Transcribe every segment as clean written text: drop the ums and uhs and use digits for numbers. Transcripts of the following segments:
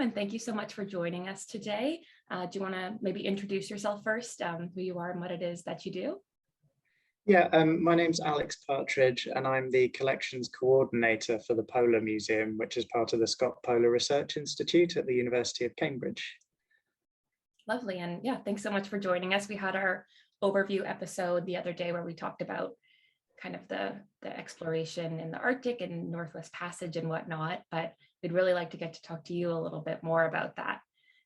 and thank you so much for joining us today. Do you want to maybe introduce yourself first, who you are and what it is that you do? Yeah, my name's Alex Partridge, and I'm the collections coordinator for the Polar Museum, which is part of the Scott Polar Research Institute at the University of Cambridge. Lovely, and yeah, thanks so much for joining us. We had our overview episode the other day where we talked about kind of the exploration in the Arctic and Northwest Passage and whatnot, but we'd really like to get to talk to you a little bit more about that.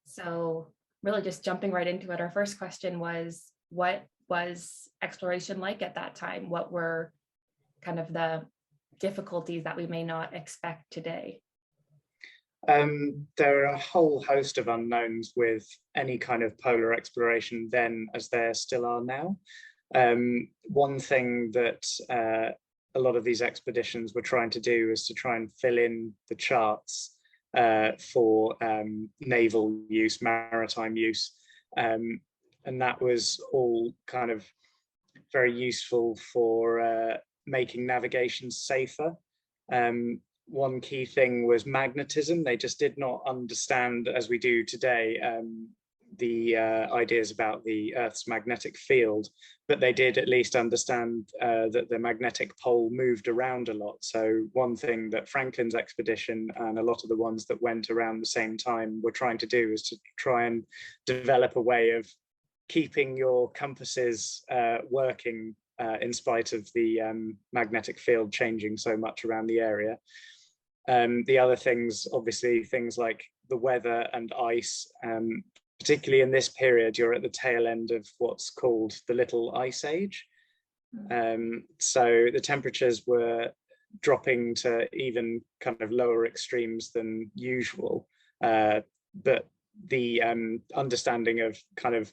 So really just jumping right into it, our first question was, what was exploration like at that time? What were kind of the difficulties that we may not expect today? There are a whole host of unknowns with any kind of polar exploration then, as there still are now. One thing that a lot of these expeditions were trying to do is to try and fill in the charts for naval use, maritime use. And that was all kind of very useful for making navigation safer. One key thing was magnetism. They just did not understand, as we do today, the ideas about the Earth's magnetic field, but they did at least understand that the magnetic pole moved around a lot. So one thing that Franklin's expedition and a lot of the ones that went around the same time were trying to do is to try and develop a way of keeping your compasses working in spite of the magnetic field changing so much around the area. The other things, obviously, things like the weather and ice, particularly in this period, you're at the tail end of what's called the Little Ice Age. So the temperatures were dropping to even kind of lower extremes than usual. But the understanding of kind of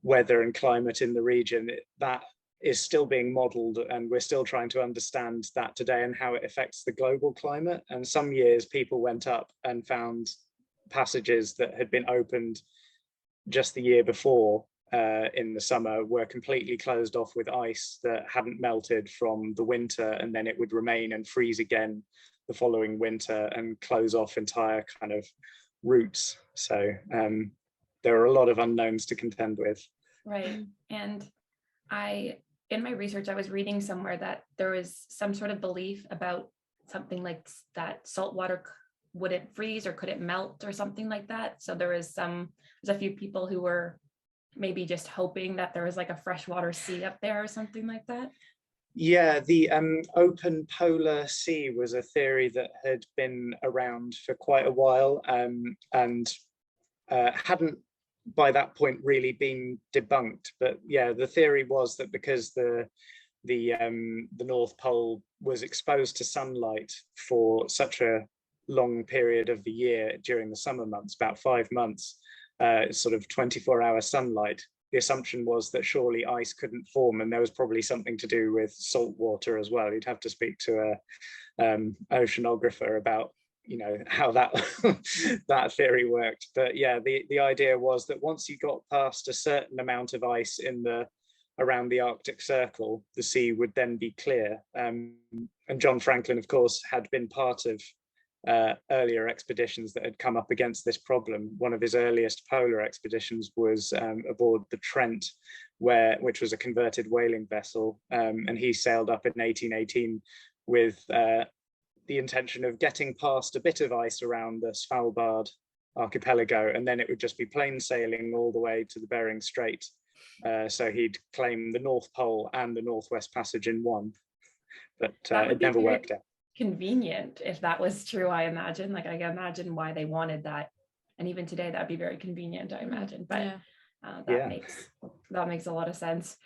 weather and climate in the region, that is still being modeled, and we're still trying to understand that today and how it affects the global climate. And some years people went up and found passages that had been opened just the year before in the summer were completely closed off with ice that hadn't melted from the winter, and then it would remain and freeze again the following winter and close off entire kind of routes. So there are a lot of unknowns to contend with. Right. And in my research, I was reading somewhere that there was some sort of belief about something like that salt water wouldn't freeze or could it melt or something like that. So there's a few people who were maybe just hoping that there was like a freshwater sea up there or something like that. Yeah, the open polar sea was a theory that had been around for quite a while and hadn't by that point really been debunked. But yeah, the theory was that because the North Pole was exposed to sunlight for such a long period of the year during the summer months, about 5 months, sort of 24-hour sunlight, the assumption was that surely ice couldn't form, and there was probably something to do with salt water as well. You'd have to speak to a oceanographer about how that that theory worked. But yeah, the idea was that once you got past a certain amount of ice around the Arctic Circle, the sea would then be clear. And John Franklin, of course, had been part of earlier expeditions that had come up against this problem. One of his earliest polar expeditions was aboard the Trent, which was a converted whaling vessel, and he sailed up in 1818 with the intention of getting past a bit of ice around the Svalbard archipelago, and then it would just be plain sailing all the way to the Bering Strait. So he'd claim the North Pole and the Northwest Passage in one, but it never worked out. Convenient if that was true, I imagine. Like, I can imagine why they wanted that, and even today that'd be very convenient, I imagine. But yeah. That makes a lot of sense.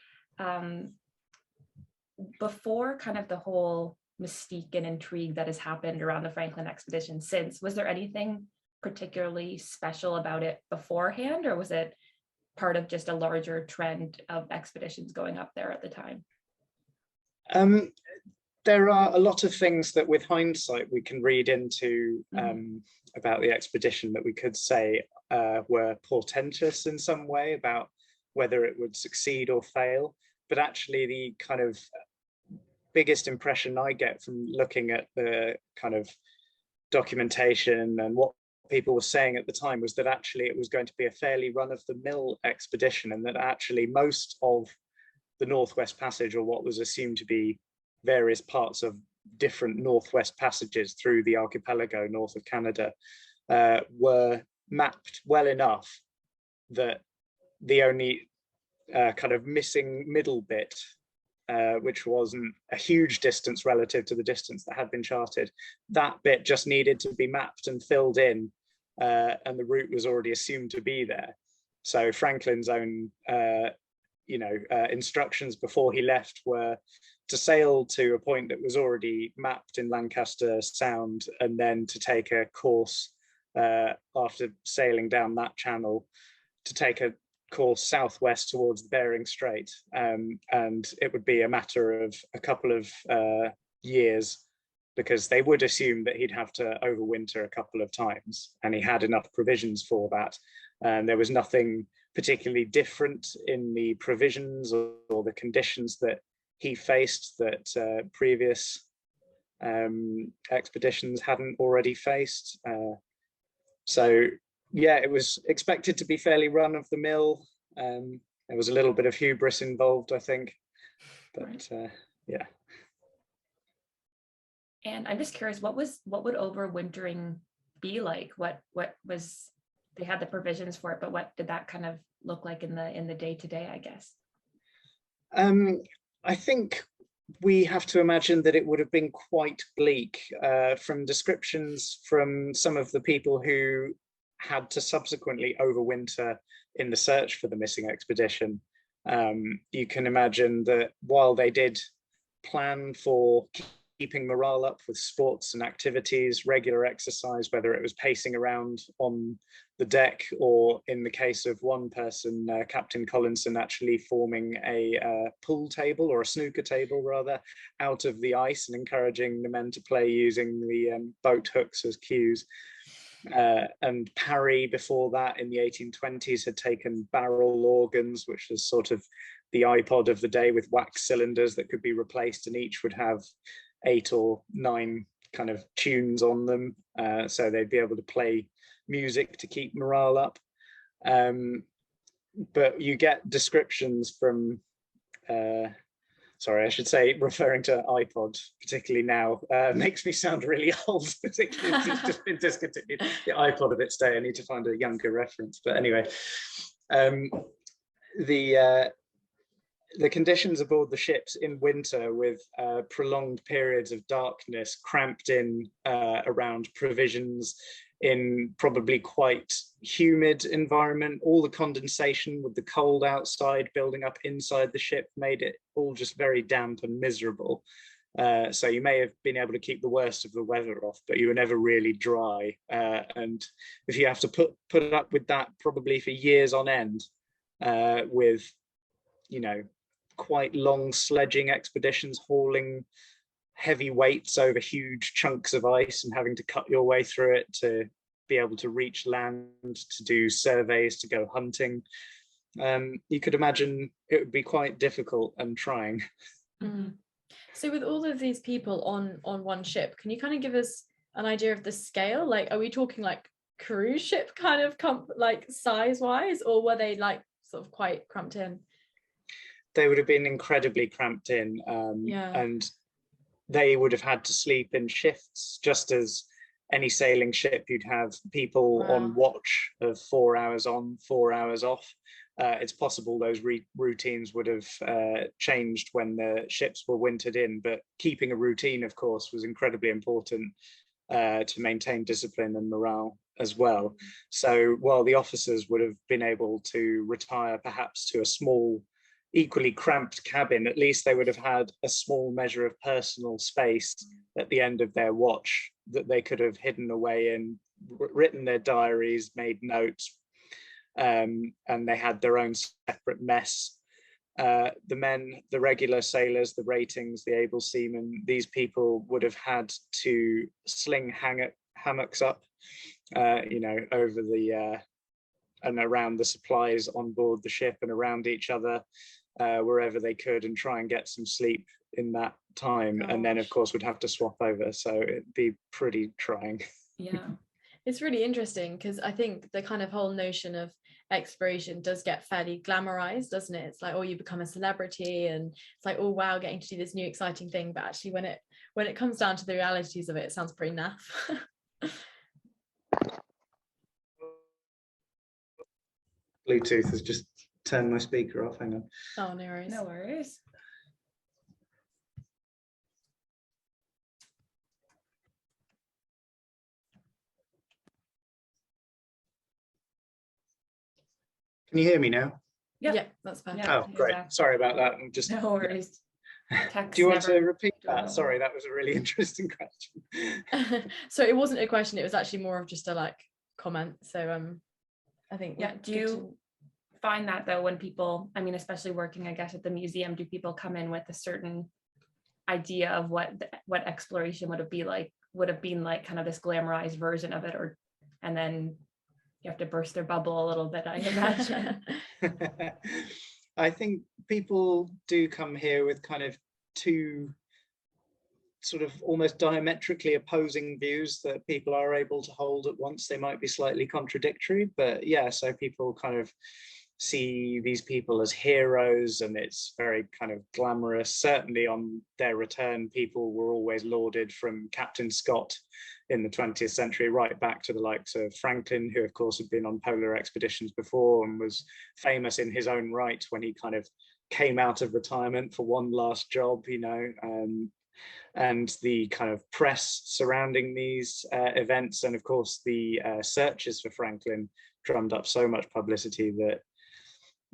Before kind of the whole mystique and intrigue that has happened around the Franklin expedition since, was there anything particularly special about it beforehand, or was it part of just a larger trend of expeditions going up there at the time? There are a lot of things that with hindsight we can read into about the expedition that we could say were portentous in some way about whether it would succeed or fail. But actually the kind of biggest impression I get from looking at the kind of documentation and what people were saying at the time was that actually it was going to be a fairly run-of-the-mill expedition, and that actually most of the Northwest Passage, or what was assumed to be various parts of different Northwest passages through the archipelago north of Canada, were mapped well enough that the only kind of missing middle bit, which wasn't a huge distance relative to the distance that had been charted, that bit just needed to be mapped and filled in, and the route was already assumed to be there. So Franklin's own instructions before he left were to sail to a point that was already mapped in Lancaster Sound, and then to take a course after sailing down that channel, to take a course southwest towards Bering Strait, and it would be a matter of a couple of years, because they would assume that he'd have to overwinter a couple of times, and he had enough provisions for that. And there was nothing particularly different in the provisions or the conditions that he faced that previous expeditions hadn't already faced. So yeah, it was expected to be fairly run of the mill. There was a little bit of hubris involved, I think, but yeah. And I'm just curious, what would overwintering be like? What was, they had the provisions for it, but what did that kind of look like in the day-to-day, I guess? I think we have to imagine that it would have been quite bleak, from descriptions from some of the people who had to subsequently overwinter in the search for the missing expedition. You can imagine that while they did plan for keeping morale up with sports and activities, regular exercise, whether it was pacing around on the deck, or in the case of one person, Captain Collinson, actually forming a pool table, or a snooker table rather, out of the ice and encouraging the men to play using the boat hooks as cues. And Parry, before that in the 1820s, had taken barrel organs, which was sort of the iPod of the day, with wax cylinders that could be replaced, and each would have 8 or 9 kind of tunes on them, so they'd be able to play music to keep morale up. But you get descriptions from sorry, I should say, referring to iPod, particularly now, makes me sound really old, particularly if it's just been discontinued. The iPod of its day, I need to find a younger reference. But anyway, the conditions aboard the ships in winter, with prolonged periods of darkness, cramped in around provisions, in probably quite humid environment, all the condensation with the cold outside building up inside the ship made it all just very damp and miserable. So you may have been able to keep the worst of the weather off, but you were never really dry. And if you have to put up with that probably for years on end, with, you know, quite long sledging expeditions, hauling heavy weights over huge chunks of ice and having to cut your way through it to be able to reach land, to do surveys, to go hunting. You could imagine it would be quite difficult and trying. Mm. So with all of these people on one ship, can you kind of give us an idea of the scale? Like, are we talking like cruise ship kind of like size wise, or were they like sort of quite cramped in? They would have been incredibly cramped in, and they would have had to sleep in shifts, just as any sailing ship. You'd have people on watch of 4 hours on, 4 hours off. It's possible those routines would have changed when the ships were wintered in, but keeping a routine, of course, was incredibly important to maintain discipline and morale as well. So while the officers would have been able to retire perhaps to a small, equally cramped cabin, at least they would have had a small measure of personal space at the end of their watch that they could have hidden away in, written their diaries, made notes, and they had their own separate mess. The men, the regular sailors, the ratings, the able seamen, these people would have had to sling hammocks up, you know, over the and around the supplies on board the ship and around each other, wherever they could, and try and get some sleep in that time. And then of course would have to swap over, so it'd be pretty trying. Yeah. It's really interesting because I think the kind of whole notion of exploration does get fairly glamorized, doesn't it? It's like, oh, you become a celebrity, and it's like, oh wow, getting to do this new exciting thing. But actually, when it comes down to the realities of it, it sounds pretty naff. Bluetooth has just turned my speaker off. Hang on. Oh, no worries. No worries. Can you hear me now? Yeah, that's fine. Yeah. Oh, great. exactly. Sorry about that. I'm just. No worries. Do you want to repeat do that? it. Sorry, that was a really interesting question. So it wasn't a question, it was actually more of just a like comment. So I think Yeah, do you find that though when people, I mean, especially working, I guess, at the museum, do people come in with a certain idea of what exploration would have been like kind of this glamorized version of it, or and then you have to burst their bubble a little bit, I imagine. I think people do come here with kind of two sort of almost diametrically opposing views that people are able to hold at once. They might be slightly contradictory, but yeah, so people kind of see these people as heroes and it's very kind of glamorous. Certainly on their return, people were always lauded, from Captain Scott in the 20th century right back to the likes of Franklin, who of course had been on polar expeditions before and was famous in his own right when he kind of came out of retirement for one last job, you know. And the kind of press surrounding these events, and of course the searches for Franklin, drummed up so much publicity that,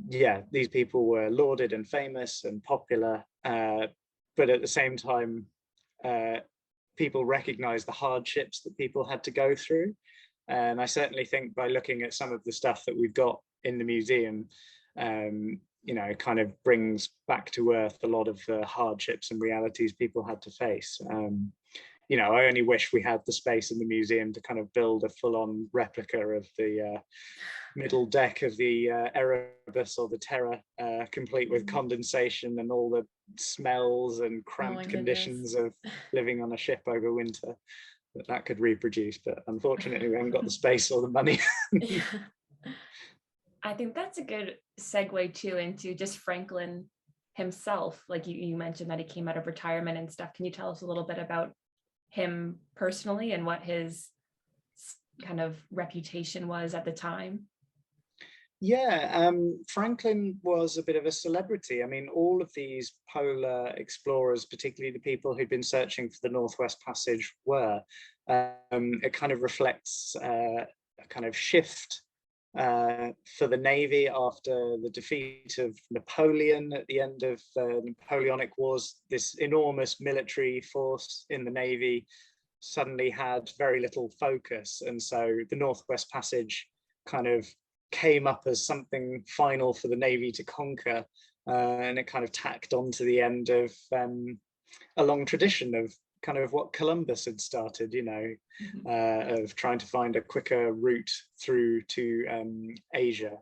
yeah, these people were lauded and famous and popular, but at the same time, people recognized the hardships that people had to go through. And I certainly think by looking at some of the stuff that we've got in the museum, you know, it kind of brings back to earth a lot of the hardships and realities people had to face. You know, I only wish we had the space in the museum to kind of build a full-on replica of the middle deck of the Erebus or the Terror, complete with condensation and all the smells and cramped conditions of living on a ship over winter that could reproduce. But unfortunately, we haven't got the space or the money. I think that's a good segue too into just Franklin himself. Like you mentioned that he came out of retirement and stuff. Can you tell us a little bit about him personally and what his kind of reputation was at the time? Yeah, Franklin was a bit of a celebrity. I mean, all of these polar explorers, particularly the people who'd been searching for the Northwest Passage, were. It kind of reflects a kind of shift for the Navy after the defeat of Napoleon at the end of the Napoleonic Wars. This enormous military force in the Navy suddenly had very little focus. And so the Northwest Passage kind of came up as something final for the Navy to conquer. And it kind of tacked on to the end of a long tradition of kind of what Columbus had started, you know, of trying to find a quicker route through to Asia,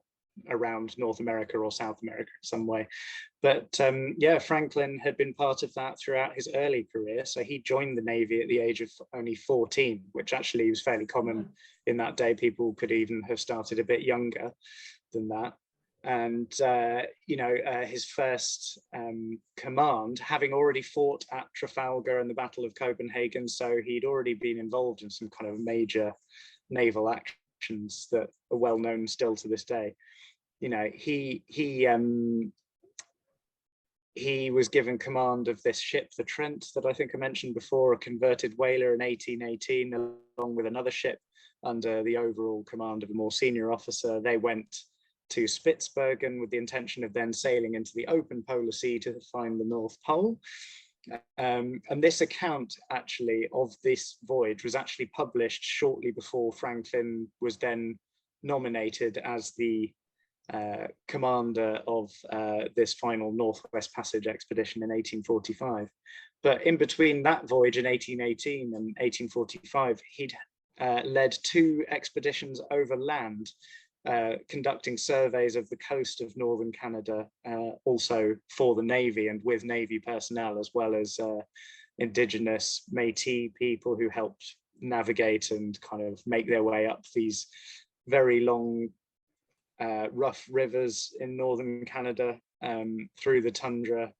around North America or South America in some way. But yeah, Franklin had been part of that throughout his early career. So he joined the Navy at the age of only 14, which actually was fairly common in that day. People could even have started a bit younger than that. And you know, his first command, having already fought at Trafalgar and the Battle of Copenhagen, so he'd already been involved in some kind of major naval actions that are well known still to this day. You know, he was given command of this ship, the Trent, that I think I mentioned before, a converted whaler in 1818, along with another ship under the overall command of a more senior officer. They went to Spitsbergen with the intention of then sailing into the open polar sea to find the North Pole. And this account actually of this voyage was actually published shortly before Franklin was then nominated as the commander of this final Northwest Passage expedition in 1845. But in between that voyage in 1818 and 1845, he'd led two expeditions over land, conducting surveys of the coast of northern Canada, also for the Navy and with Navy personnel, as well as Indigenous Métis people who helped navigate and kind of make their way up these very long, rough rivers in northern Canada, through the tundra,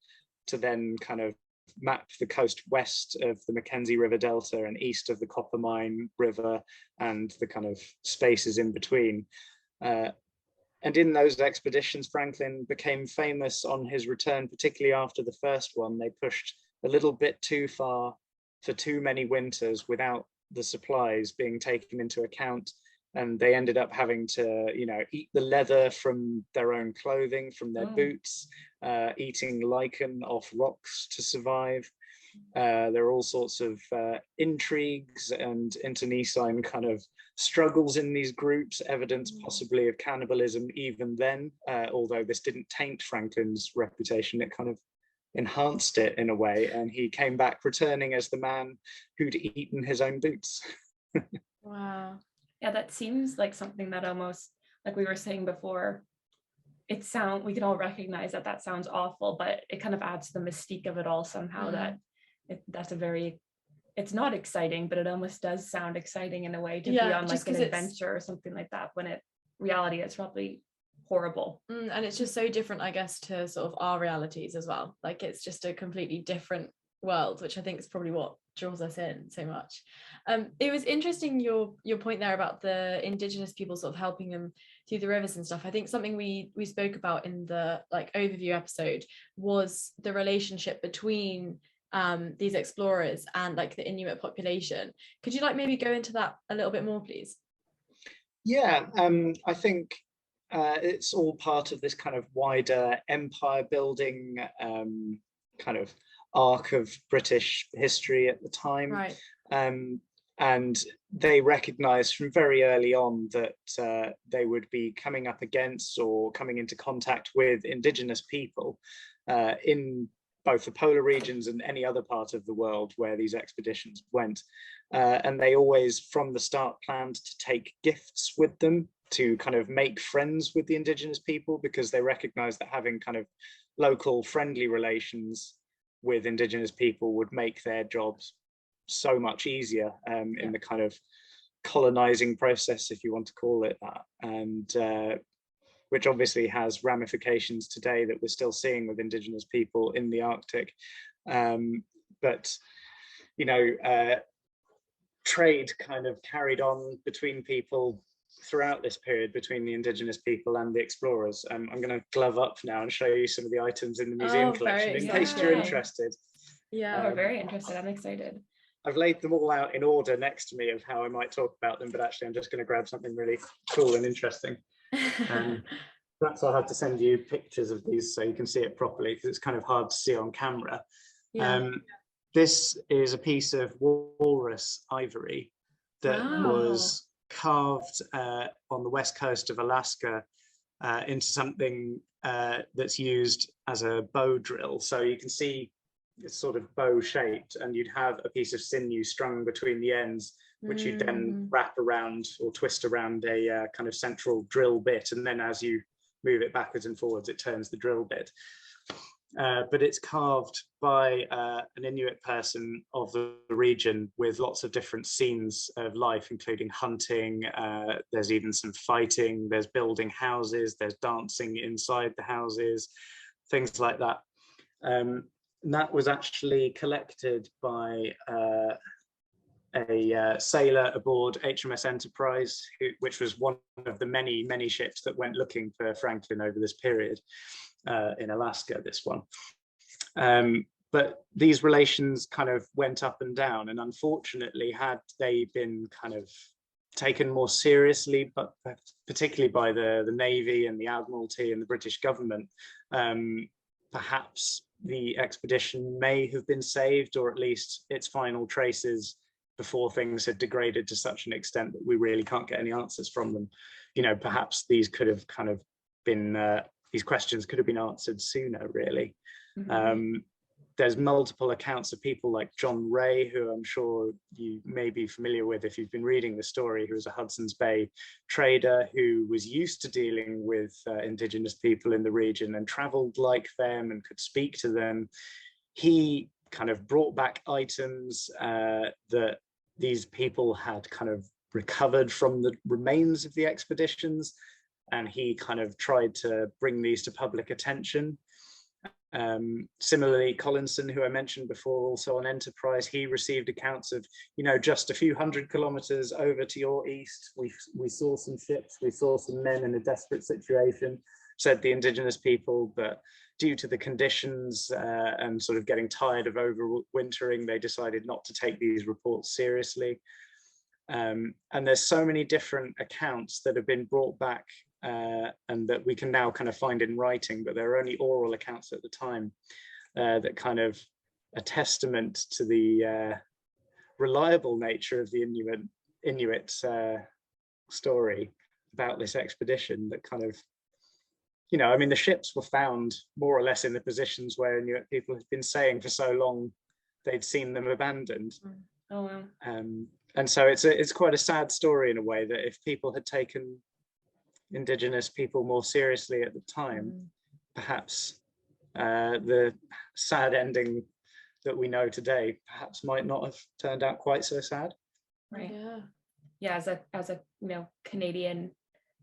to then kind of map the coast west of the Mackenzie River Delta and east of the Coppermine River and the kind of spaces in between. And in those expeditions, Franklin became famous on his return, particularly after the first one. They pushed a little bit too far for too many winters without the supplies being taken into account. And they ended up having to, you know, eat the leather from their own clothing, from their boots, eating lichen off rocks to survive. There are all sorts of intrigues and internecine kind of struggles in these groups, evidence possibly of cannibalism even then, although this didn't taint Franklin's reputation, it kind of enhanced it in a way, and he came back returning as the man who'd eaten his own boots. Wow. Yeah, that seems like something that almost, like we were saying before, we can all recognize that that sounds awful, but it kind of adds to the mystique of it all somehow, that it's not exciting, but it almost does sound exciting in a way, to be on like an adventure or something like that, when reality is probably horrible. And it's just so different, I guess, to sort of our realities as well. Like it's just a completely different world, which I think is probably what draws us in so much. It was interesting your point there about the Indigenous people sort of helping them through the rivers and stuff. I think something we spoke about in the like overview episode was the relationship between these explorers and like the Inuit population. Could you like maybe go into that a little bit more, please? Yeah, I think it's all part of this kind of wider empire building kind of arc of British history at the time. Right. And they recognized from very early on that they would be coming up against or coming into contact with Indigenous people in both the polar regions and any other part of the world where these expeditions went. And they always, from the start, planned to take gifts with them to kind of make friends with the Indigenous people, because they recognized that having kind of local friendly relations with Indigenous people would make their jobs so much easier in the kind of colonizing process, if you want to call it that. And which obviously has ramifications today that we're still seeing with Indigenous people in the Arctic. But, you know, trade kind of carried on between people throughout this period, between the Indigenous people and the explorers. I'm going to glove up now and show you some of the items in the museum collection in case you're interested. Yeah, we're very interested. I'm excited. I've laid them all out in order next to me of how I might talk about them, but actually I'm just going to grab something really cool and interesting. Perhaps I'll have to send you pictures of these so you can see it properly, because it's kind of hard to see on camera. This is a piece of walrus ivory that was carved on the west coast of Alaska into something that's used as a bow drill. So you can see it's sort of bow shaped, and you'd have a piece of sinew strung between the ends, which you'd then wrap around or twist around a kind of central drill bit, and then as you move it backwards and forwards, it turns the drill bit. But it's carved by an Inuit person of the region with lots of different scenes of life, including hunting. There's even some fighting, there's building houses, there's dancing inside the houses, things like that. And that was actually collected by a sailor aboard HMS Enterprise, which was one of the many, many ships that went looking for Franklin over this period in Alaska, this one. But these relations kind of went up and down, and unfortunately, had they been kind of taken more seriously, but particularly by the Navy and the Admiralty and the British government, perhaps the expedition may have been saved, or at least its final traces, before things had degraded to such an extent that we really can't get any answers from them. You know, perhaps these could have kind of been, these questions could have been answered sooner, really. There's multiple accounts of people like John Ray, who I'm sure you may be familiar with if you've been reading the story, who was a Hudson's Bay trader who was used to dealing with Indigenous people in the region and traveled like them and could speak to them. He kind of brought back items that these people had kind of recovered from the remains of the expeditions, and he kind of tried to bring these to public attention. Similarly, Collinson, who I mentioned before, also on Enterprise, he received accounts of, just a few hundred kilometers over to your east, we saw some ships, we saw some men in a desperate situation, said the indigenous people, but due to the conditions and sort of getting tired of overwintering, they decided not to take these reports seriously. And there's so many different accounts that have been brought back and that we can now kind of find in writing, but there are only oral accounts at the time that kind of a testament to the reliable nature of the Inuit story about this expedition, that kind of, I mean, the ships were found more or less in the positions where Inuit people had been saying for so long they'd seen them abandoned. Oh, wow. And so it's quite a sad story in a way, that if people had taken Indigenous people more seriously at the time, perhaps the sad ending that we know today perhaps might not have turned out quite so sad. Right. Yeah. Yeah, as a Canadian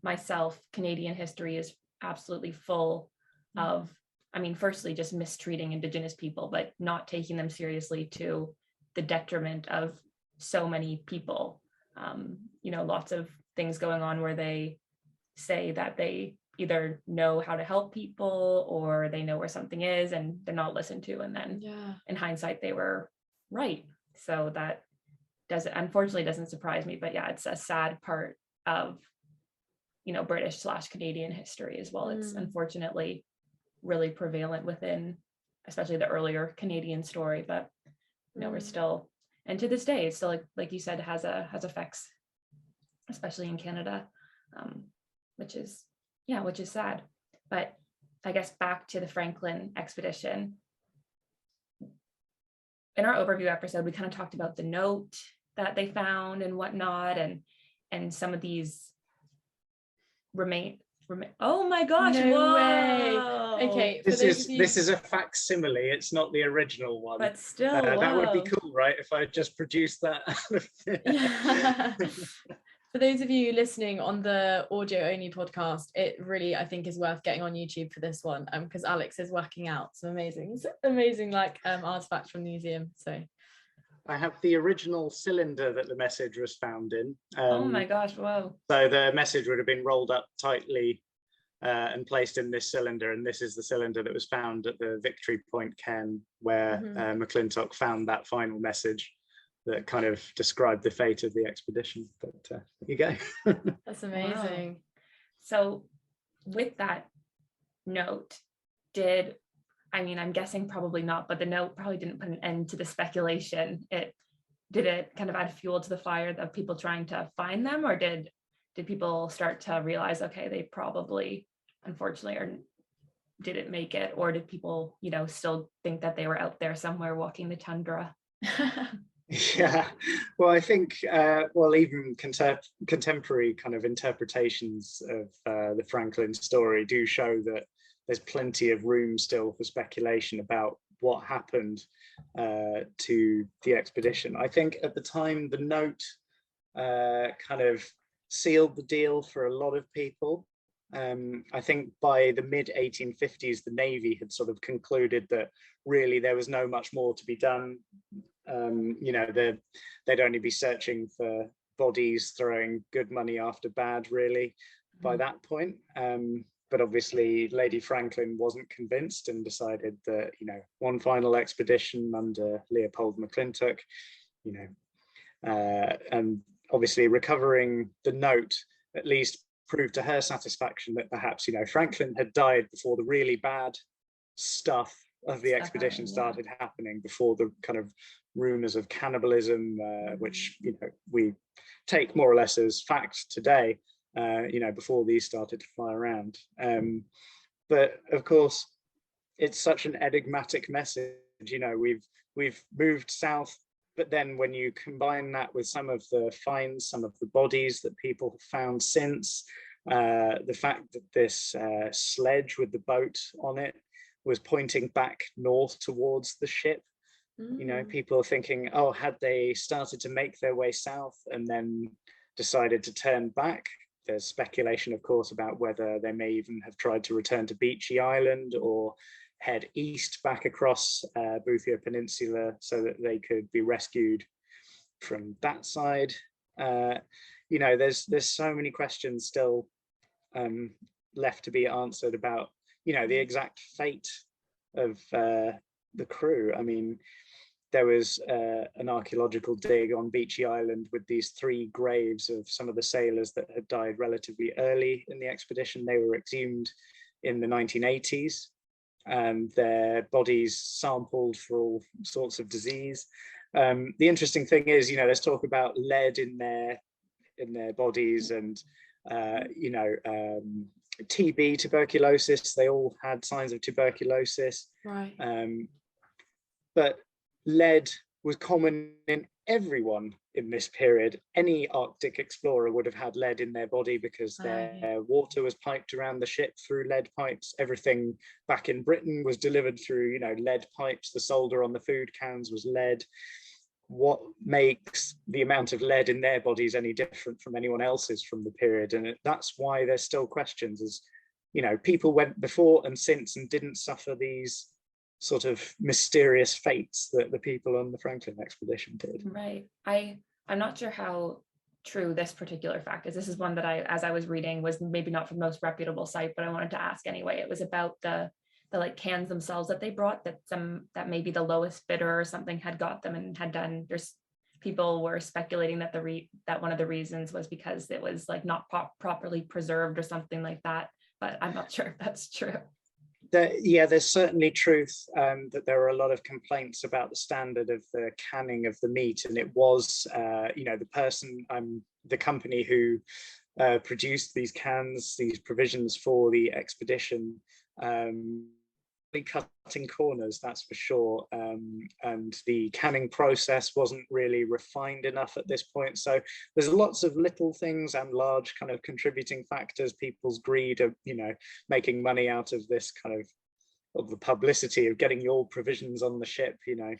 myself, Canadian history is absolutely full of, I mean, firstly, just mistreating Indigenous people, but not taking them seriously to the detriment of so many people. Lots of things going on where they say that they either know how to help people or they know where something is and they're not listened to. And then in hindsight, they were right. So that unfortunately doesn't surprise me, but yeah, it's a sad part of, British/Canadian history as well. It's unfortunately really prevalent within, especially the earlier Canadian story, but we're still, and to this day, it's still like you said, has effects, especially in Canada, which is sad. But I guess back to the Franklin expedition. In our overview episode, we kind of talked about the note that they found and whatnot, and some of these remain. Oh my gosh! No whoa. way. Okay, this is a facsimile. It's not the original one. But still, that would be cool, right? If I just produced that. Yeah. For those of you listening on the audio only podcast, it really, I think, is worth getting on YouTube for this one, because Alex is whacking out some amazing artifacts from the museum. So I have the original cylinder that the message was found in. Oh my gosh! Whoa! So the message would have been rolled up tightly and placed in this cylinder, and this is the cylinder that was found at the Victory Point cairn, where McClintock found that final message that kind of described the fate of the expedition. But there you go. That's amazing. Wow. So with that note, I'm guessing probably not, but the note probably didn't put an end to the speculation. Did it kind of add fuel to the fire of people trying to find them, or did people start to realize, okay, they probably, unfortunately, didn't make it, or did people, still think that they were out there somewhere walking the tundra? Yeah, well, I think, even contemporary kind of interpretations of the Franklin story do show that there's plenty of room still for speculation about what happened to the expedition. I think at the time, the note kind of sealed the deal for a lot of people. I think by the mid 1850s, the Navy had sort of concluded that really there was no much more to be done. They'd only be searching for bodies, throwing good money after bad, really, by that point. But obviously, Lady Franklin wasn't convinced and decided that, one final expedition under Leopold McClintock, and obviously recovering the note at least proved to her satisfaction that perhaps, Franklin had died before the really bad stuff of the expedition started happening, before the kind of rumors of cannibalism, which, we take more or less as fact today, before these started to fly around. But of course, it's such an enigmatic message. We've moved south, but then when you combine that with some of the finds, some of the bodies that people have found since, the fact that this sledge with the boat on it was pointing back north towards the ship, You know, Mm. people are thinking, oh, had they started to make their way south and then decided to turn back? There's speculation, of course, about whether they may even have tried to return to Beechey Island or head east back across Boothia Peninsula so that they could be rescued from that side. You know, there's so many questions still left to be answered about, you know, the exact fate of the crew. I mean, there was an archaeological dig on Beechey Island with these 3 graves of some of the sailors that had died relatively early in the expedition. They were exhumed in the 1980s and their bodies sampled for all sorts of disease. The interesting thing is, you know, there's talk about lead in their bodies and, you know, TB, tuberculosis. They all had signs of tuberculosis. Right. But lead was common in everyone in this period. Any Arctic explorer would have had lead in their body because their water was piped around the ship through lead pipes. Everything back in Britain was delivered through, you know, lead pipes. The solder on the food cans was lead. What makes the amount of lead in their bodies any different from anyone else's from the period? And that's why there's still questions. As you know, people went before and since and didn't suffer these sort of mysterious fates that the people on the Franklin expedition did. Right. I'm not sure how true this particular fact is. This is one that as I was reading, was maybe not from the most reputable site, but I wanted to ask anyway. It was about the like cans themselves that they brought, that maybe the lowest bidder or something had got them and had done. There's people were speculating that that one of the reasons was because it was like not properly preserved or something like that, but I'm not sure if that's true. Yeah, there's certainly truth that there are a lot of complaints about the standard of the canning of the meat, and it was, you know, the company who produced these cans, these provisions for the expedition, cutting corners, that's for sure, and the canning process wasn't really refined enough at this point. So there's lots of little things and large kind of contributing factors, people's greed of, you know, making money out of this kind of the publicity of getting your provisions on the ship, you know.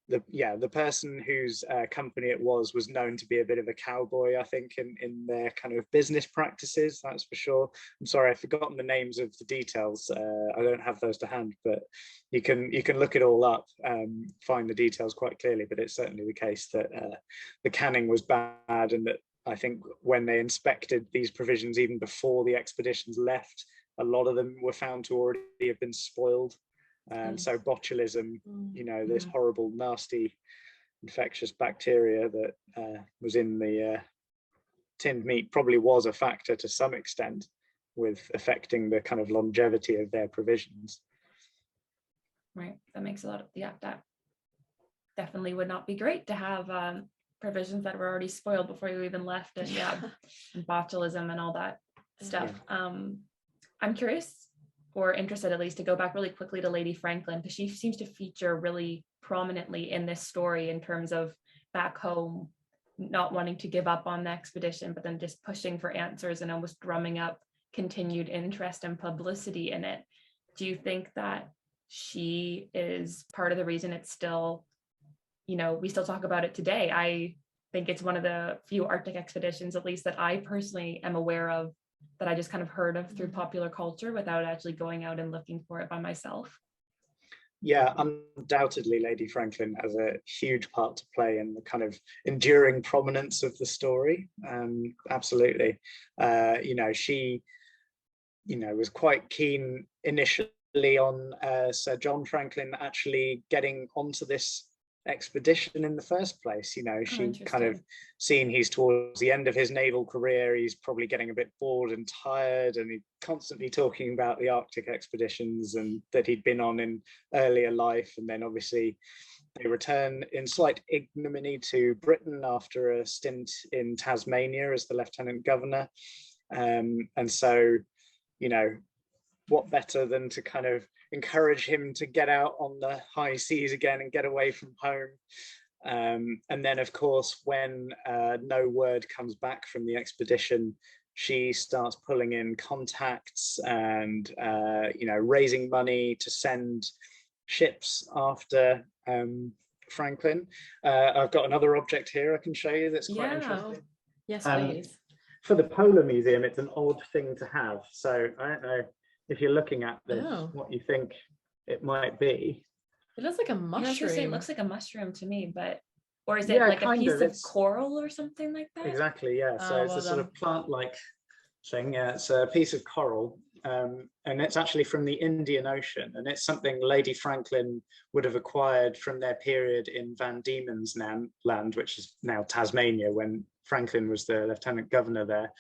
The person whose company it was known to be a bit of a cowboy, I think, in their kind of business practices, that's for sure. I'm sorry, I've forgotten the names of the details. I don't have those to hand, but you can look it all up, find the details quite clearly. But it's certainly the case that the canning was bad, and that I think when they inspected these provisions even before the expeditions left, a lot of them were found to already have been spoiled. So botulism, you know, this horrible, nasty, infectious bacteria that was in the tinned meat probably was a factor to some extent with affecting the kind of longevity of their provisions. Right, that makes a lot of, yeah, that definitely would not be great to have provisions that were already spoiled before you even left, and and botulism and all that stuff. I'm curious, or interested at least, to go back really quickly to Lady Franklin, because she seems to feature really prominently in this story in terms of back home not wanting to give up on the expedition, but then just pushing for answers and almost drumming up continued interest and publicity in it. Do you think that she is part of the reason it's still, you know, we still talk about it today? I think it's one of the few Arctic expeditions, at least that I personally am aware of, that I just kind of heard of through popular culture without actually going out and looking for it by myself. Yeah, undoubtedly Lady Franklin has a huge part to play in the kind of enduring prominence of the story. Absolutely. You know, she, you know, was quite keen initially on Sir John Franklin actually getting onto this expedition in the first place. You know, she kind of seen he's towards the end of his naval career, he's probably getting a bit bored and tired, and he's constantly talking about the Arctic expeditions and that he'd been on in earlier life. And then obviously they return in slight ignominy to Britain after a stint in Tasmania as the lieutenant governor. And so, you know, what better than to kind of encourage him to get out on the high seas again and get away from home. And then, of course, when no word comes back from the expedition, she starts pulling in contacts and, you know, raising money to send ships after Franklin. I've got another object here I can show you that's quite Yeah. interesting. Yes, Um, please. For the Polar Museum, it's an odd thing to have. So I don't know if you're looking at this, Oh. what you think it might be. It looks like a Yeah, I was gonna say, mushroom. it looks like a mushroom to me, but or is it Yeah, like a kind piece of, of it's- coral or something like that? Exactly, yeah. So Oh, it's well a sort done. of plant-like thing. Yeah, it's a piece of coral, and it's actually from the Indian Ocean, and it's something Lady Franklin would have acquired from their period in Van Diemen's Land, which is now Tasmania, when Franklin was the lieutenant governor there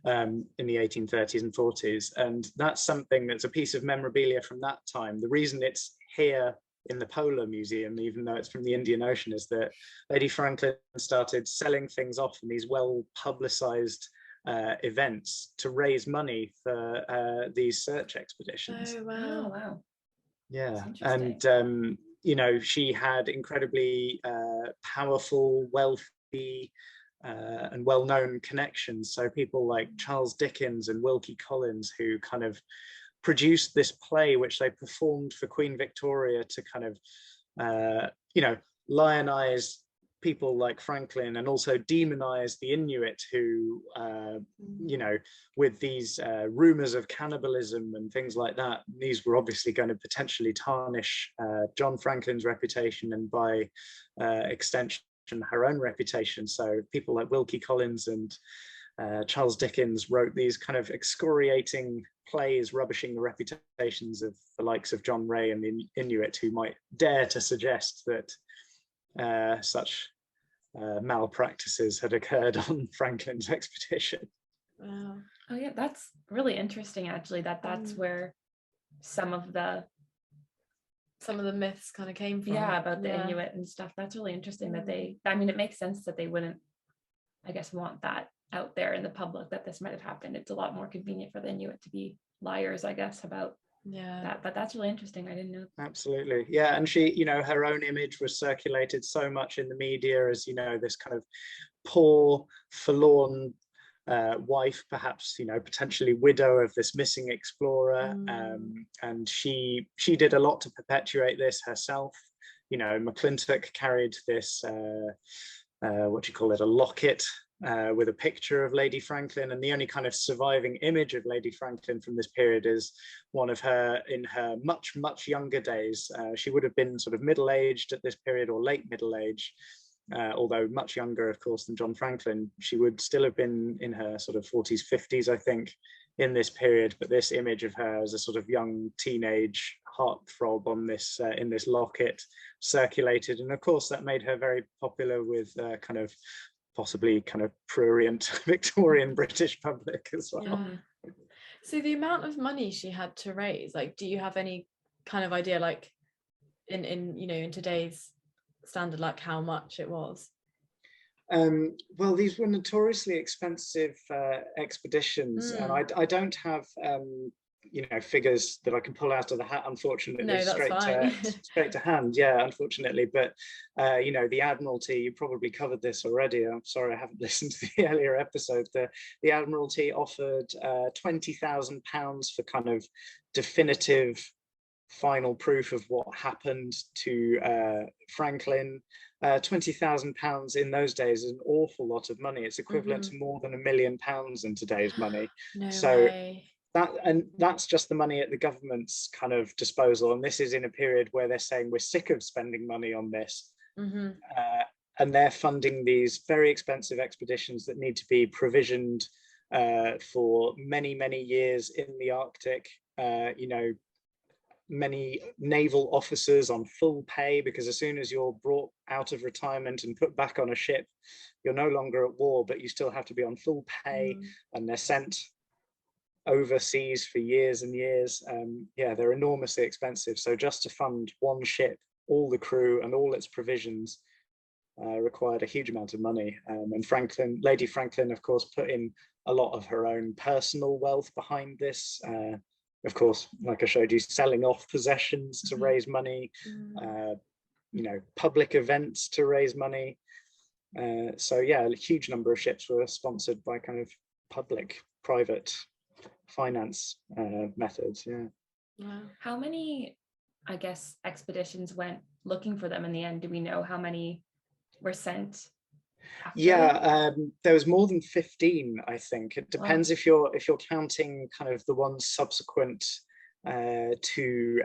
in the 1830s and 40s. And that's something that's a piece of memorabilia from that time. The reason it's here in the Polar Museum, even though it's from the Indian Ocean, is that Lady Franklin started selling things off in these well-publicized events to raise money for these search expeditions. Oh, Oh wow. wow. Yeah, That's interesting. and you know, she had incredibly powerful, wealthy, and well-known connections. So people like Charles Dickens and Wilkie Collins, who kind of produced this play, which they performed for Queen Victoria to kind of, you know, lionize people like Franklin and also demonize the Inuit who, you know, with these rumors of cannibalism and things like that, these were obviously going to potentially tarnish John Franklin's reputation and by extension her own reputation. So people like Wilkie Collins and Charles Dickens wrote these kind of excoriating plays rubbishing the reputations of the likes of John Ray and the Inuit, who might dare to suggest that such malpractices had occurred on Franklin's expedition. Wow. Oh yeah, that's really interesting actually, that's where some of the myths kind of came from. yeah, about the Inuit and stuff. That's really interesting that they, I mean, it makes sense that they wouldn't, I guess, want that out there in the public, that this might have happened. It's a lot more convenient for the Inuit to be liars, I guess, about that. But that's really interesting. I didn't know. Absolutely. Yeah. And she, you know, her own image was circulated so much in the media as, you know, this kind of poor, forlorn wife, perhaps, you know, potentially widow of this missing explorer. And she did a lot to perpetuate this herself. You know, McClintock carried this, what do you call it, a locket with a picture of Lady Franklin, and the only kind of surviving image of Lady Franklin from this period is one of her in her much younger days. She would have been sort of middle-aged at this period, or late middle age, although much younger, of course, than John Franklin. She would still have been in her sort of 40s, 50s, I think, in this period. But this image of her as a sort of young teenage heartthrob on this in this locket circulated, and of course that made her very popular with kind of possibly kind of prurient Victorian British public as well. Yeah. So the amount of money she had to raise, like, do you have any kind of idea, like in you know, in today's standard, like how much it was? Well, these were notoriously expensive expeditions, and I don't have you know, figures that I can pull out of the hat, unfortunately. No, that's fine. Straight to hand, yeah, unfortunately. But you know, the Admiralty, you probably covered this already. I'm sorry I haven't listened to the earlier episode. The Admiralty offered £20,000 for kind of definitive final proof of what happened to Franklin. £20,000 in those days is an awful lot of money. It's equivalent to more than £1 million in today's money. No so way. That's just the money at the government's kind of disposal, and this is in a period where they're saying we're sick of spending money on this, and they're funding these very expensive expeditions that need to be provisioned for many years in the Arctic. You know, many naval officers on full pay, because as soon as you're brought out of retirement and put back on a ship, you're no longer at war, but you still have to be on full pay, and they're sent overseas for years and years. Yeah, they're enormously expensive. So just to fund one ship, all the crew and all its provisions required a huge amount of money. And Lady Franklin, of course, put in a lot of her own personal wealth behind this. Of course, like I showed you, selling off possessions to raise money, you know, public events to raise money. So yeah, a huge number of ships were sponsored by kind of public, private finance methods. Yeah. How many I guess, expeditions went looking for them in the end? Do we know how many were sent after? Yeah, there was more than 15, I think. It Wow. depends if you're counting kind of the ones subsequent to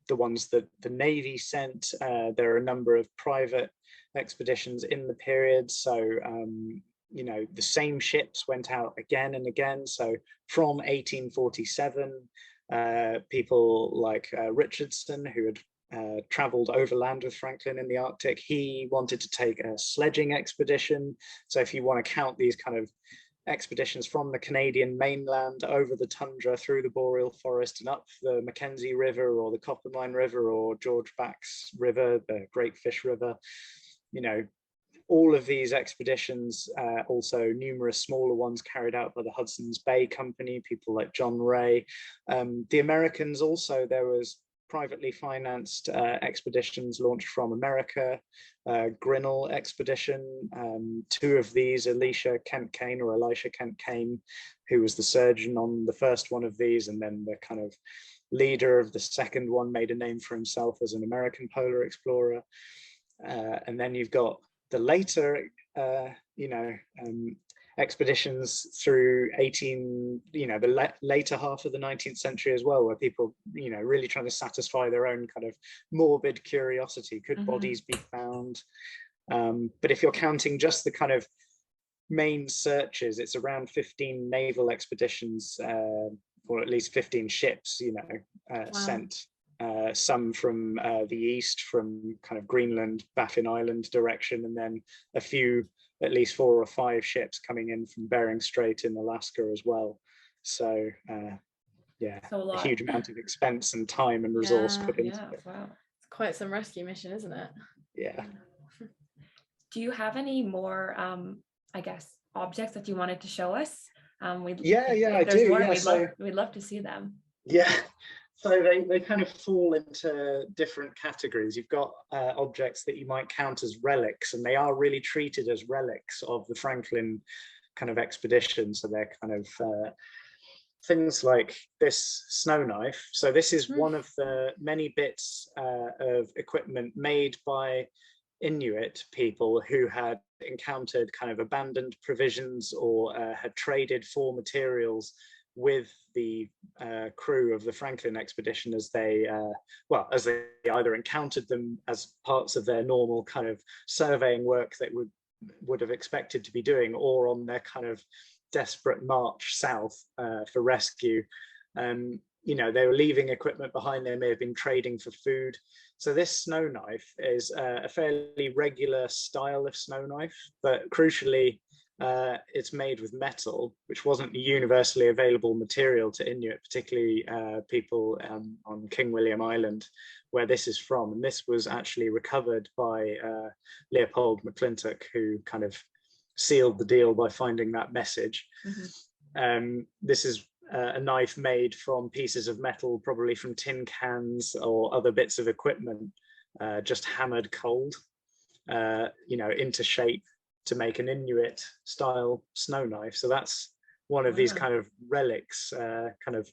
the ones that the Navy sent. There are a number of private expeditions in the period. So, you know, the same ships went out again and again. So from 1847, people like Richardson, who had traveled overland with Franklin in the Arctic, he wanted to take a sledging expedition. So if you want to count these kind of expeditions from the Canadian mainland over the tundra through the boreal forest and up the Mackenzie River or the Coppermine River or George Back's River, the Great Fish River, you know, all of these expeditions, also numerous smaller ones carried out by the Hudson's Bay Company, people like John Ray. The Americans also, there was privately financed expeditions launched from America, Grinnell expedition, two of these, Elisha Kent Kane, who was the surgeon on the first one of these, and then the kind of leader of the second one, made a name for himself as an American polar explorer. And then you've got the later, you know, expeditions through the later half of the 19th century as well, where people, you know, really trying to satisfy their own kind of morbid curiosity. Could bodies be found? But if you're counting just the kind of main searches, it's around 15 naval expeditions, or at least 15 ships, you know, sent. Some from the east, from kind of Greenland, Baffin Island direction, and then a few, at least 4 or 5 ships coming in from Bering Strait in Alaska as well. So yeah, a huge amount of expense and time and resource put into it. Wow. It's quite some rescue mission, isn't it? Yeah. Do you have any more, I guess, objects that you wanted to show us? I do. Yeah, we'd love to see them. Yeah. So they kind of fall into different categories. You've got objects that you might count as relics, and they are really treated as relics of the Franklin kind of expedition. So they're kind of things like this snow knife. So this is one of the many bits of equipment made by Inuit people who had encountered kind of abandoned provisions or had traded for materials with the crew of the Franklin expedition as they either encountered them as parts of their normal kind of surveying work that would have expected to be doing, or on their kind of desperate march south for rescue. You know, they were leaving equipment behind. They may have been trading for food. So this snow knife is a fairly regular style of snow knife, but crucially, it's made with metal, which wasn't a universally available material to Inuit, particularly people on King William Island, where this is from. And this was actually recovered by Leopold McClintock, who kind of sealed the deal by finding that message. This is a knife made from pieces of metal, probably from tin cans or other bits of equipment, just hammered cold, you know, into shape to make an Inuit style snow knife. So that's one of these kind of relics, kind of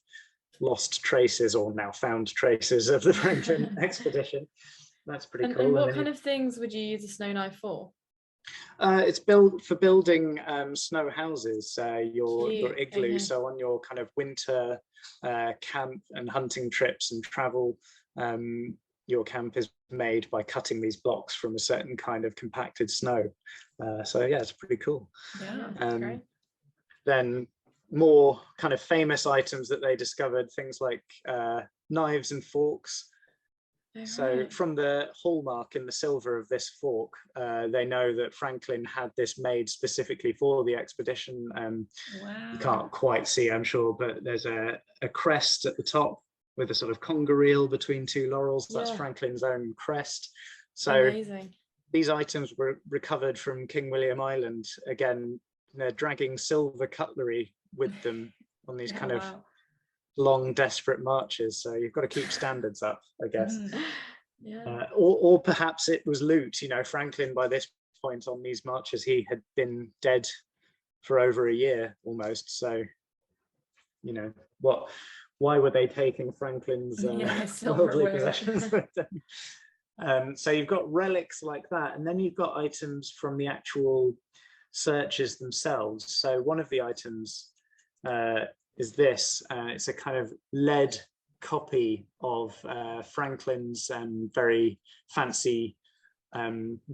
lost traces or now found traces of the Franklin expedition. That's pretty cool. And what kind of things would you use a snow knife for? It's built for building snow houses, your igloo. Okay. So on your kind of winter camp and hunting trips and travel, your camp is made by cutting these blocks from a certain kind of compacted snow. So yeah, it's pretty cool. Yeah, that's great. Then more kind of famous items that they discovered, things like knives and forks. So from the hallmark in the silver of this fork, they know that Franklin had this made specifically for the expedition. You can't quite see, I'm sure, but there's a crest at the top with a sort of conger eel between 2 laurels. That's Franklin's own crest. So amazing. These items were recovered from King William Island. Again, they're dragging silver cutlery with them on these kind of long, desperate marches. So you've got to keep standards up, I guess. Or perhaps it was loot. You know, Franklin, by this point on these marches, he had been dead for over a year almost. So, you know, why were they taking Franklin's Yeah, worldly silverware. possessions with them? So you've got relics like that, and then you've got items from the actual searches themselves. So one of the items is this. It's a kind of lead copy of Franklin's very fancy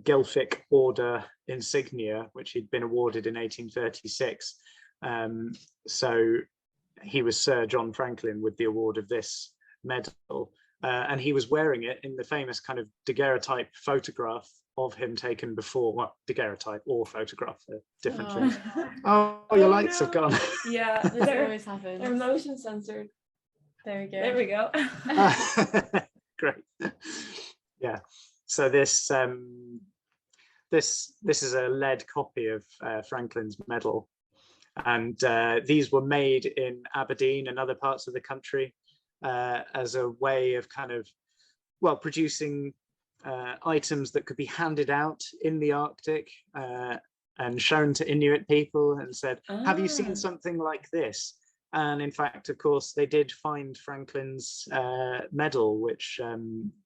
Guelphic Order insignia, which he'd been awarded in 1836. So he was Sir John Franklin with the award of this medal. And he was wearing it in the famous kind of daguerreotype photograph of him taken before, well, daguerreotype or photograph, different things. Oh, your lights have gone. Yeah, This they're, always happens. they're motion censored. There we go. There we go. Great. Yeah. So this this is a lead copy of Franklin's medal, and these were made in Aberdeen and other parts of the country as a way of kind of, well, producing items that could be handed out in the Arctic and shown to Inuit people and said, have you seen something like this? And in fact, of course, they did find Franklin's medal, which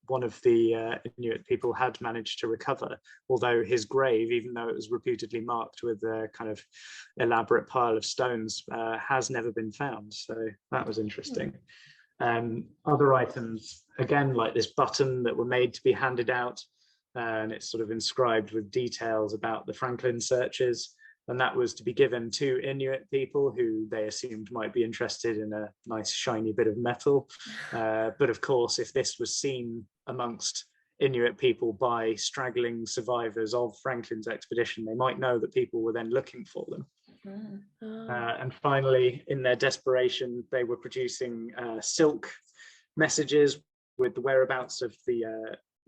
one of the Inuit people had managed to recover, although his grave, even though it was reputedly marked with a kind of elaborate pile of stones, has never been found. So that was interesting. Other items, again, like this button that were made to be handed out, and it's sort of inscribed with details about the Franklin searches. And that was to be given to Inuit people who they assumed might be interested in a nice shiny bit of metal. But of course, if this was seen amongst Inuit people by straggling survivors of Franklin's expedition, they might know that people were then looking for them. And finally, in their desperation, they were producing silk messages with the whereabouts of the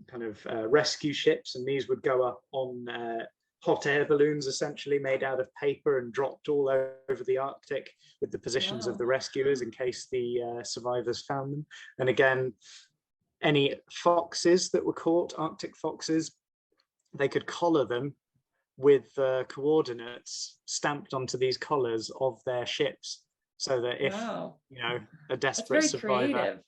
kind of rescue ships, and these would go up on hot air balloons, essentially made out of paper and dropped all over the Arctic with the positions of the rescuers in case the survivors found them. And again, any foxes that were caught, Arctic foxes, they could collar them with coordinates stamped onto these collars of their ships, so that if you know a desperate survivor, creative.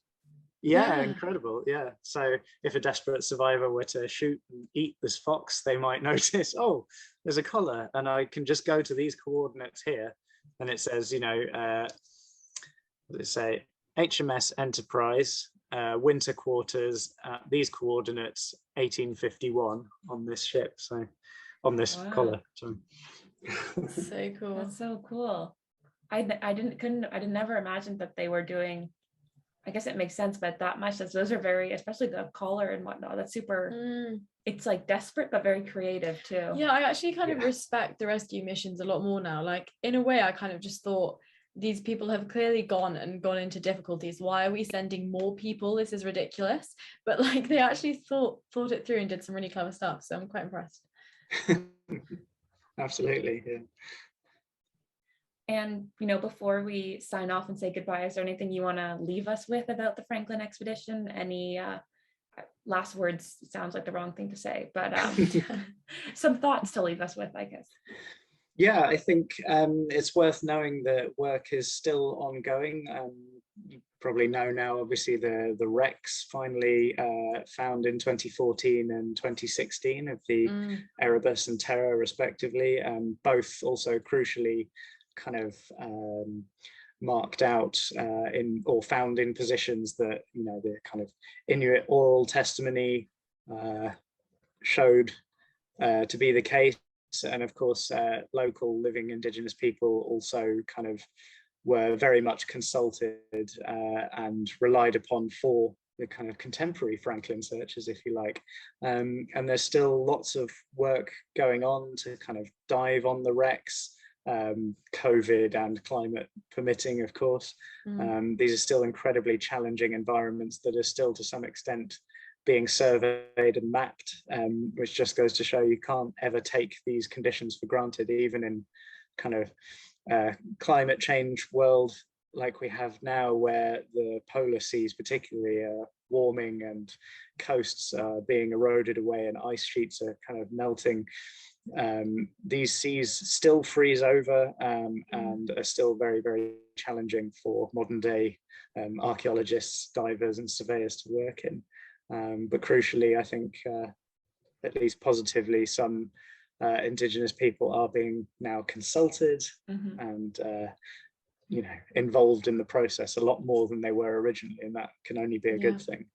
Yeah, incredible. Yeah. So if a desperate survivor were to shoot and eat this fox, they might notice, oh, there's a collar, and I can just go to these coordinates here. And it says, you know, what does it say? HMS Enterprise, winter quarters at these coordinates, 1851 on this ship. So on this collar. So. So cool. That's so cool. I never imagined that they were doing. I guess it makes sense, but that much, those are very, especially the collar and whatnot, that's super, it's like desperate, but very creative too. Yeah, I actually kind of respect the rescue missions a lot more now. Like, in a way, I kind of just thought, these people have clearly gone into difficulties. Why are we sending more people? This is ridiculous. But like, they actually thought it through and did some really clever stuff. So I'm quite impressed. Absolutely, yeah. And, you know, before we sign off and say goodbye, is there anything you want to leave us with about the Franklin expedition? Any last words? Sounds like the wrong thing to say, but some thoughts to leave us with, I guess. Yeah, I think it's worth knowing that work is still ongoing. You probably know now, obviously, the wrecks finally found in 2014 and 2016 of the Erebus and Terror, respectively, both also crucially kind of marked out in or found in positions that, you know, the kind of Inuit oral testimony showed to be the case. And of course, local living Indigenous people also kind of were very much consulted and relied upon for the kind of contemporary Franklin searches, if you like. And there's still lots of work going on to kind of dive on the wrecks, COVID and climate permitting, of course. These are still incredibly challenging environments that are still to some extent being surveyed and mapped, which just goes to show you can't ever take these conditions for granted, even in kind of climate change world like we have now, where the polar seas particularly are warming and coasts are being eroded away and ice sheets are kind of melting. these seas still freeze over and are still very, very challenging for modern day archaeologists, divers and surveyors to work in. But crucially, I think, at least positively, some Indigenous people are being now consulted and involved in the process a lot more than they were originally, and that can only be a good thing.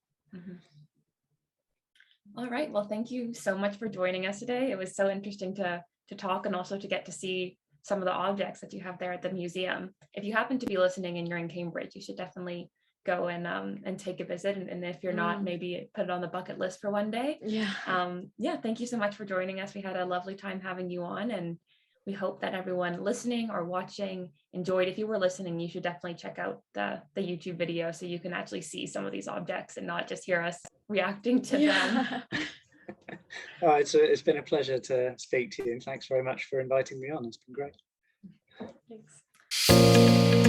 All right, well, thank you so much for joining us today. It was so interesting to talk, and also to get to see some of the objects that you have there at the museum. If you happen to be listening and you're in Cambridge, you should definitely go and take a visit, and if you're not, maybe put it on the bucket list for one day. Thank you so much for joining us. We had a lovely time having you on, and we hope that everyone listening or watching enjoyed. If you were listening, you should definitely check out the YouTube video so you can actually see some of these objects and not just hear us reacting to them. It's been a pleasure to speak to you, and thanks very much for inviting me on. It's been great. Thanks.